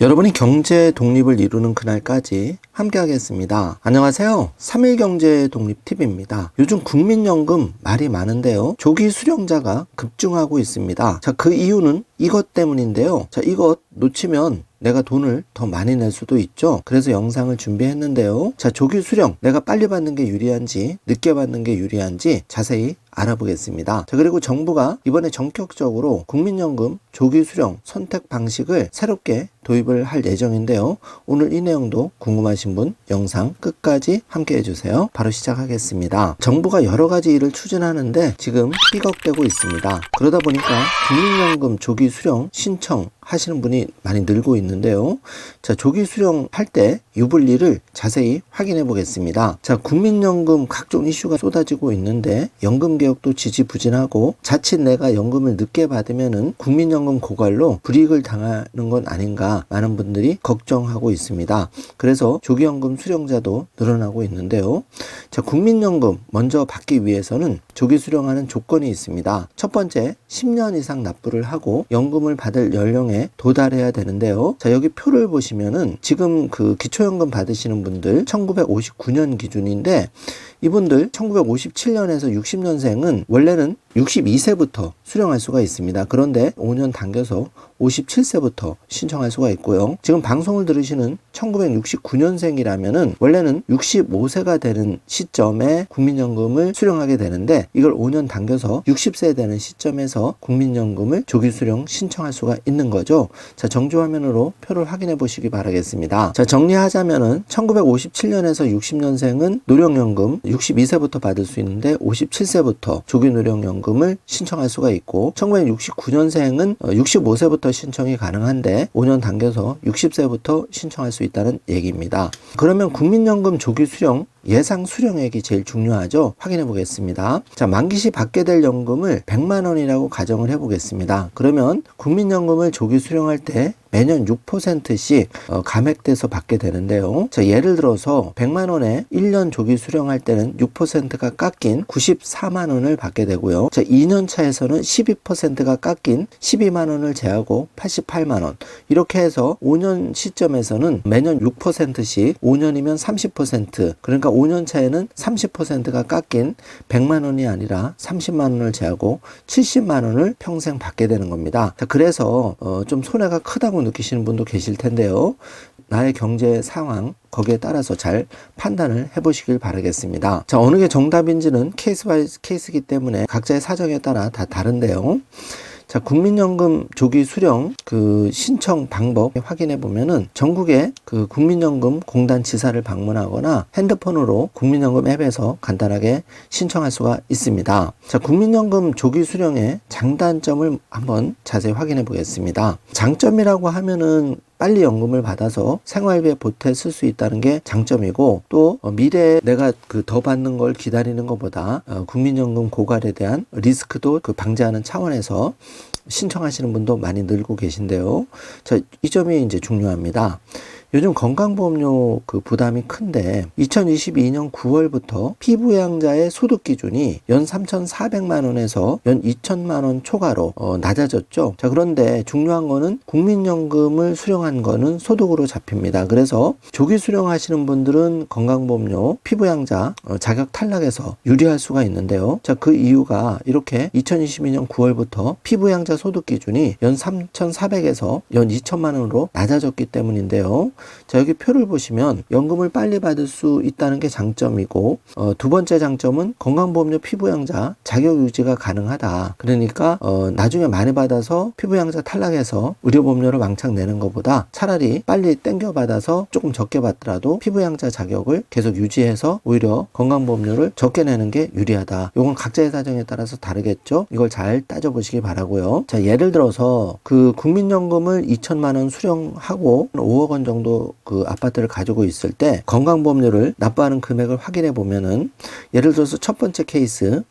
여러분이 경제 독립을 이루는 그날까지 함께 하겠습니다. 안녕하세요. 3일 경제 독립 팁입니다. 요즘 국민연금 말이 많은데요. 조기 수령자가 급증하고 있습니다. 자, 그 이유는 이것 때문인데요. 자, 이것 놓치면 내가 돈을 더 많이 낼 수도 있죠. 그래서 영상을 준비했는데요. 자, 조기 수령, 내가 빨리 받는 게 유리한지 늦게 받는 게 유리한지 자세히 알아보겠습니다. 자, 그리고 정부가 이번에 전격적으로 국민연금 조기 수령 선택 방식을 새롭게 도입을 할 예정인데요. 오늘 이 내용도 궁금하신 분 영상 끝까지 함께 해주세요. 바로 시작하겠습니다. 정부가 여러 가지 일을 추진하는데 지금 삐걱대고 있습니다. 그러다 보니까 국민연금 조기 수령 신청 하시는 분이 많이 늘고 있는데요. 자, 조기 수령 할 때 유불리를 자세히 확인해 보겠습니다. 자, 국민연금 각종 이슈가 쏟아지고 있는데 연금 개혁도 지지부진하고 자칫 내가 연금을 늦게 받으면은 국민연금 고갈로 불이익을 당하는 건 아닌가 많은 분들이 걱정하고 있습니다. 그래서 조기연금 수령자도 늘어나고 있는데요. 자, 국민연금 먼저 받기 위해서는 조기 수령하는 조건이 있습니다. 첫 번째, 10년 이상 납부를 하고 연금을 받을 연령에 도달해야 되는데요. 자, 여기 표를 보시면은 지금 그 기초연금 받으시는 분들 1959년 기준인데 이분들 1957년에서 60년생은 원래는 62세부터 수령할 수가 있습니다. 그런데 5년 당겨서 57세부터 신청할 수가 있고요. 지금 방송을 들으시는 1969년생이라면은 원래는 65세가 되는 시점에 국민연금을 수령하게 되는데 이걸 5년 당겨서 60세 되는 시점에서 국민연금을 조기 수령 신청할 수가 있는 거죠. 자, 정주화면으로 표를 확인해 보시기 바라겠습니다. 자, 정리하자면은 1957년에서 60년생은 노령연금 62세부터 받을 수 있는데 57세부터 조기 노령연금을 신청할 수가 있고 1969년생은 65세부터 신청이 가능한데 5년 당겨서 60세부터 신청할 수 있다는 얘기입니다. 그러면 국민연금 조기 수령 예상 수령액이 제일 중요하죠. 확인해 보겠습니다. 자, 만기 시 받게 될 연금을 100만 원이라고 가정을 해 보겠습니다. 그러면 국민연금을 조기 수령할 때 매년 6%씩 감액돼서 받게 되는데요. 자, 예를 들어서 100만 원에 1년 조기 수령할 때는 6%가 깎인 94만 원을 받게 되고요. 자, 2년 차에서는 12%가 깎인 12만 원을 제하고 88만 원. 이렇게 해서 5년 시점에서는 매년 6%씩 5년이면 30%. 그러니까 5년 차에는 30%가 깎인 100만 원이 아니라 30만 원을 제하고 70만 원을 평생 받게 되는 겁니다. 자, 그래서 좀 손해가 크다고 느끼시는 분도 계실 텐데요. 나의 경제 상황 거기에 따라서 잘 판단을 해보시길 바라겠습니다. 자, 어느 게 정답인지는 케이스 바이 케이스이기 때문에 각자의 사정에 따라 다 다른데요. 자, 국민연금 조기 수령 그 신청 방법 확인해 보면은 전국의 그 국민연금 공단 지사를 방문하거나 핸드폰으로 국민연금 앱에서 간단하게 신청할 수가 있습니다. 자, 국민연금 조기 수령의 장단점을 한번 자세히 확인해 보겠습니다. 장점이라고 하면은 빨리 연금을 받아서 생활비에 보태 쓸 수 있다는 게 장점이고 또 미래에 내가 그 더 받는 걸 기다리는 것보다 국민연금 고갈에 대한 리스크도 그 방지하는 차원에서 신청하시는 분도 많이 늘고 계신데요. 자, 이 점이 이제 중요합니다. 요즘 건강보험료 그 부담이 큰데 2022년 9월부터 피부양자의 소득 기준이 연 3,400만 원에서 연 2,000만 원 초과로 낮아졌죠. 자, 그런데 중요한 거는 국민연금을 수령한 거는 소득으로 잡힙니다. 그래서 조기 수령하시는 분들은 건강보험료 피부양자 자격 탈락에서 유리할 수가 있는데요. 자, 그 이유가 이렇게 2022년 9월부터 피부양자 소득 기준이 연 3,400에서 연 2,000만 원으로 낮아졌기 때문인데요. 자, 여기 표를 보시면 연금을 빨리 받을 수 있다는 게 장점이고 두 번째 장점은 건강보험료 피부양자 자격 유지가 가능하다. 그러니까 나중에 많이 받아서 피부양자 탈락해서 의료보험료를 왕창 내는 것보다 차라리 빨리 땡겨 받아서 조금 적게 받더라도 피부양자 자격을 계속 유지해서 오히려 건강보험료를 적게 내는 게 유리하다. 이건 각자의 사정에 따라서 다르겠죠. 이걸 잘 따져보시기 바라고요. 자, 예를 들어서 그 국민연금을 2천만 원 수령하고 5억 원 정도 정도 그 아파트를 가지고 있을 때 건강보험료를 납부하는 금액을 확인해 보면은, 예를 들어서 첫 번째 케이스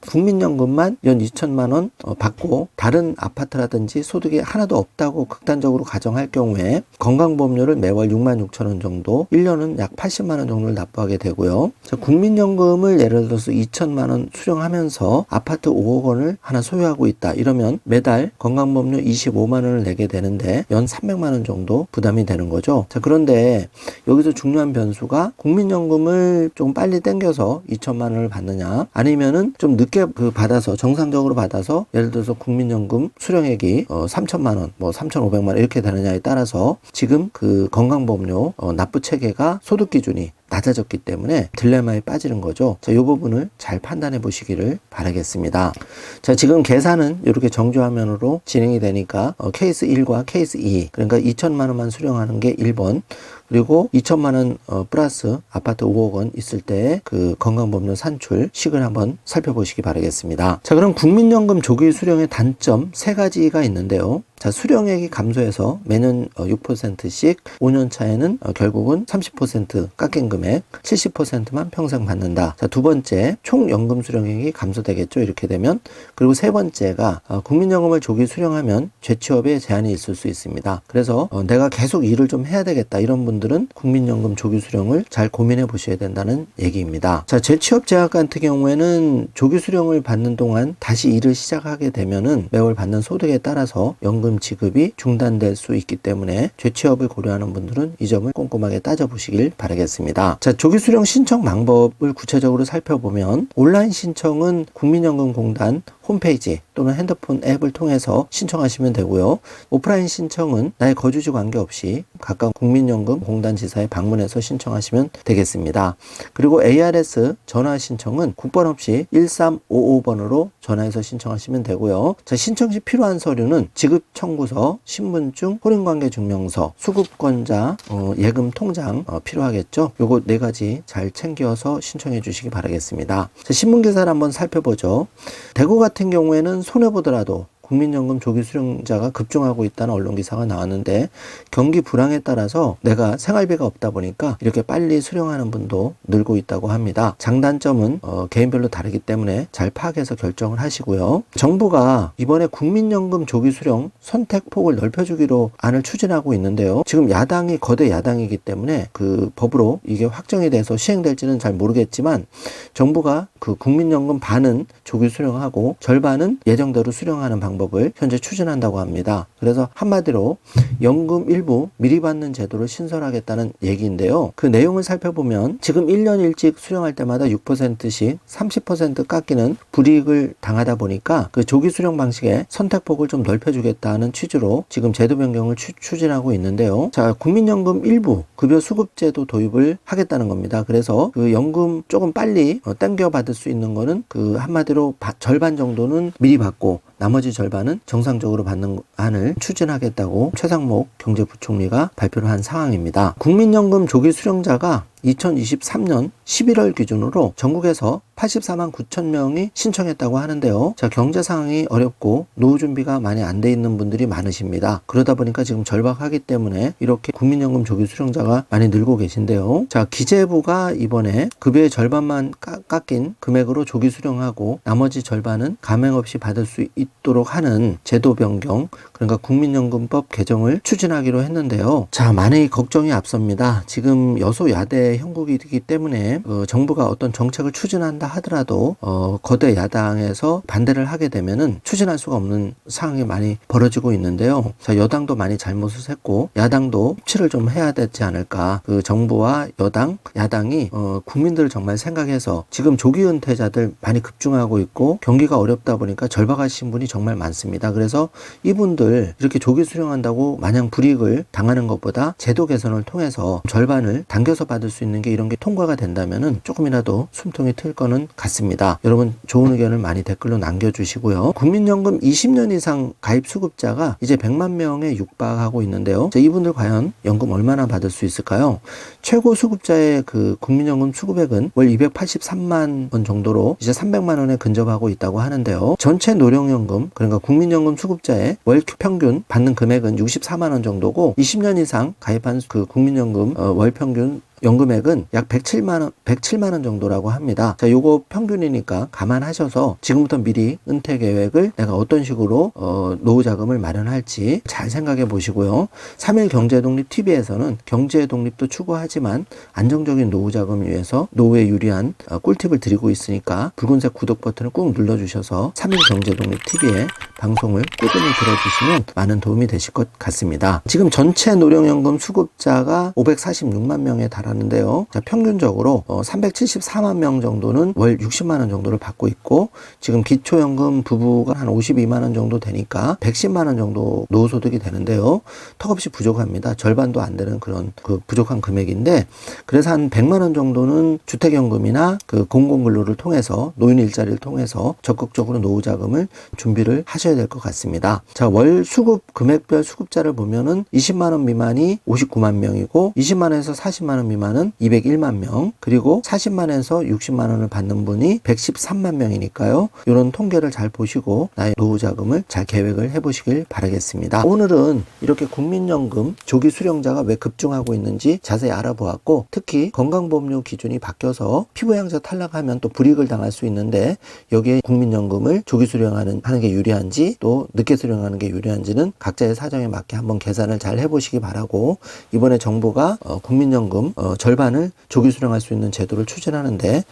국민연금만 연 2천만 원 받고 다른 아파트라든지 소득이 하나도 없다고 극단적으로 가정할 경우에 건강보험료를 매월 6만 6천 원 정도, 1년은 약 80만 원 정도를 납부하게 되고요. 자, 국민연금을 예를 들어서 2천만 원 수령하면서 아파트 5억 원을 하나 소유하고 있다. 이러면 매달 건강보험료 25만 원을 내게 되는데 연 300만 원 정도 부담이 되는 거죠. 자, 그런데 여기서 중요한 변수가 국민연금을 좀 빨리 땡겨서 2천만 원을 받느냐, 아니면은 좀 늦게 받아서 정상적으로 받아서 예를 들어서 국민연금 수령액이 3천만 원, 뭐 3,500만 원 이렇게 되느냐에 따라서 지금 그 건강보험료 납부 체계가 소득 기준이 낮아졌기 때문에 딜레마에 빠지는 거죠. 자, 이 부분을 잘 판단해 보시기를 바라겠습니다. 자, 지금 계산은 이렇게 정주화면으로 진행이 되니까 케이스 1과 케이스 2, 그러니까 2천만 원만 수령하는 게 1번, 그리고 2천만 원 플러스 아파트 5억 원 있을 때 그 건강보험료 산출 식을 한번 살펴보시기 바라겠습니다. 자, 그럼 국민연금 조기 수령의 단점 3가지가 있는데요. 자, 수령액이 감소해서 매년 6%씩 5년 차에는 결국은 30% 깎인 금액 70%만 평생 받는다. 자, 두 번째, 총 연금 수령액이 감소되겠죠. 이렇게 되면. 그리고 세 번째가 국민연금을 조기 수령하면 재취업에 제한이 있을 수 있습니다. 그래서 내가 계속 일을 좀 해야 되겠다, 이런 분들은 국민연금 조기 수령을 잘 고민해 보셔야 된다는 얘기입니다. 자, 재취업 제한 같은 경우에는 조기 수령을 받는 동안 다시 일을 시작하게 되면은 매월 받는 소득에 따라서 연금 지급이 중단될 수 있기 때문에 재취업을 고려하는 분들은 이 점을 꼼꼼하게 따져보시길 바라겠습니다. 자, 조기 수령 신청 방법을 구체적으로 살펴보면, 온라인 신청은 국민연금공단 홈페이지 또는 핸드폰 앱을 통해서 신청하시면 되고요. 오프라인 신청은 나의 거주지 관계없이 가까운 국민연금 공단 지사에 방문해서 신청하시면 되겠습니다. 그리고 ARS 전화 신청은 국번 없이 1355번으로 전화해서 신청하시면 되고요. 자, 신청 시 필요한 서류는 지급 청구서, 신분증, 혼인관계 증명서, 수급권자, 예금 통장 필요하겠죠. 요거 4가지 잘 챙겨서 신청해 주시기 바라겠습니다. 자, 신문기사를 한번 살펴보죠. 대구 같은 경우에는 손해보더라도 국민연금 조기 수령자가 급증하고 있다는 언론 기사가 나왔는데, 경기 불황에 따라서 내가 생활비가 없다 보니까 이렇게 빨리 수령하는 분도 늘고 있다고 합니다. 장단점은 개인별로 다르기 때문에 잘 파악해서 결정을 하시고요. 정부가 이번에 국민연금 조기 수령 선택폭을 넓혀주기로 안을 추진하고 있는데요. 지금 야당이 거대 야당이기 때문에 그 법으로 이게 확정이 돼서 시행될지는 잘 모르겠지만, 정부가 그 국민연금 반은 조기 수령하고 절반은 예정대로 수령하는 방법을 현재 추진한다고 합니다. 그래서 한마디로 연금 일부 미리 받는 제도를 신설하겠다는 얘기인데요. 그 내용을 살펴보면 지금 1년 일찍 수령할 때마다 6%씩 30% 깎이는 불이익을 당하다 보니까 그 조기 수령 방식의 선택폭을 좀 넓혀주겠다는 취지로 지금 제도 변경을 추진하고 있는데요. 자, 국민연금 일부 급여 수급제도 도입을 하겠다는 겁니다. 그래서 그 연금 조금 빨리 땡겨 받을 수 있는 거는 그 한마디로 절반 정도는 미리 받고 나머지 절반은 정상적으로 받는 안을 추진하겠다고 최상목 경제부총리가 발표를 한 상황입니다. 국민연금 조기 수령자가 2023년 11월 기준으로 전국에서 84만 9천 명이 신청했다고 하는데요. 자, 경제 상황이 어렵고 노후 준비가 많이 안 돼 있는 분들이 많으십니다. 그러다 보니까 지금 절박하기 때문에 이렇게 국민연금 조기 수령자가 많이 늘고 계신데요. 자, 기재부가 이번에 급여의 절반만 깎인 금액으로 조기 수령하고 나머지 절반은 감액 없이 받을 수 있도록 하는 제도 변경, 그러니까 국민연금법 개정을 추진하기로 했는데요. 자, 많이 걱정이 앞섭니다. 지금 여소야대 형국이기 때문에 정부가 어떤 정책을 추진한다 하더라도 거대 야당에서 반대를 하게 되면은 추진할 수가 없는 상황이 많이 벌어지고 있는데요. 자, 여당도 많이 잘못을 했고 야당도 협치를 좀 해야 되지 않을까. 그 정부와 여당, 야당이 국민들을 정말 생각해서, 지금 조기 은퇴자들 많이 급증하고 있고 경기가 어렵다 보니까 절박하신 분이 정말 많습니다. 그래서 이분들 이렇게 조기 수령한다고 마냥 불이익을 당하는 것보다 제도 개선을 통해서 절반을 당겨서 받을 수 수 있는 게 이런 게 통과가 된다면은 조금이라도 숨통이 트일 거는 같습니다. 여러분 좋은 의견을 많이 댓글로 남겨주시고요. 국민연금 20년 이상 가입 수급자가 이제 100만 명에 육박하고 있는데요. 자, 이분들 과연 연금 얼마나 받을 수 있을까요? 최고 수급자의 그 국민연금 수급액은 월 283만 원 정도로 이제 300만 원에 근접하고 있다고 하는데요. 전체 노령연금, 그러니까 국민연금 수급자의 월 평균 받는 금액은 64만 원 정도고 20년 이상 가입한 그 국민연금 월 평균 연금액은 약 107만 원 정도라고 합니다. 자, 요거 평균이니까 감안하셔서 지금부터 미리 은퇴 계획을 내가 어떤 식으로 노후 자금을 마련할지 잘 생각해 보시고요. 3일 경제독립 TV에서는 경제 독립도 추구하지만 안정적인 노후 자금을 위해서 노후에 유리한 꿀팁을 드리고 있으니까 붉은색 구독 버튼을 꾹 눌러주셔서 3일 경제독립 TV의 방송을 꾸준히 들어주시면 많은 도움이 되실 것 같습니다. 지금 전체 노령연금 수급자가 546만 명에 달하는데요. 자, 평균적으로 374만 명 정도는 월 60만 원 정도를 받고 있고 지금 기초연금 부부가 한 52만 원 정도 되니까 110만 원 정도 노후소득이 되는데요. 턱없이 부족합니다. 절반도 안 되는 그런 그 부족한 금액인데 그래서 한 100만 원 정도는 주택연금이나 그 공공근로를 통해서 노인 일자리를 통해서 적극적으로 노후 자금을 준비를 하셔야 될 것 같습니다. 자, 월 수급 금액별 수급자를 보면은 20만 원 미만이 59만 명이고 20만 원에서 40만 원 미만은 201만 명, 그리고 40만에서 60만 원을 받는 분이 113만 명이니까요. 이런 통계를 잘 보시고 나의 노후 자금을 잘 계획을 해보시길 바라겠습니다. 오늘은 이렇게 국민연금 조기 수령자가 왜 급증하고 있는지 자세히 알아보았고 특히 건강보험료 기준이 바뀌어서 피부양자 탈락하면 또 불이익을 당할 수 있는데 여기에 국민연금을 조기 수령하는 게 유리한지 또 늦게 수령하는 게 유리한지는 각자의 사정에 맞게 한번 계산을 잘 해보시기 바라고 이번에 정부가 국민연금 절반을 조기 수령할 수 있는 제도를 추진하는데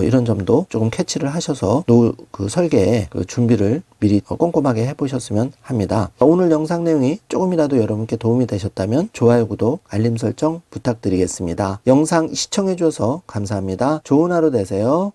이런 점도 조금 캐치를 하셔서 노후 그 설계에 그 준비를 미리 꼼꼼하게 해보셨으면 합니다. 오늘 영상 내용이 조금이라도 여러분께 도움이 되셨다면 좋아요, 구독, 알림 설정 부탁드리겠습니다. 영상 시청해 주셔서 감사합니다. 좋은 하루 되세요.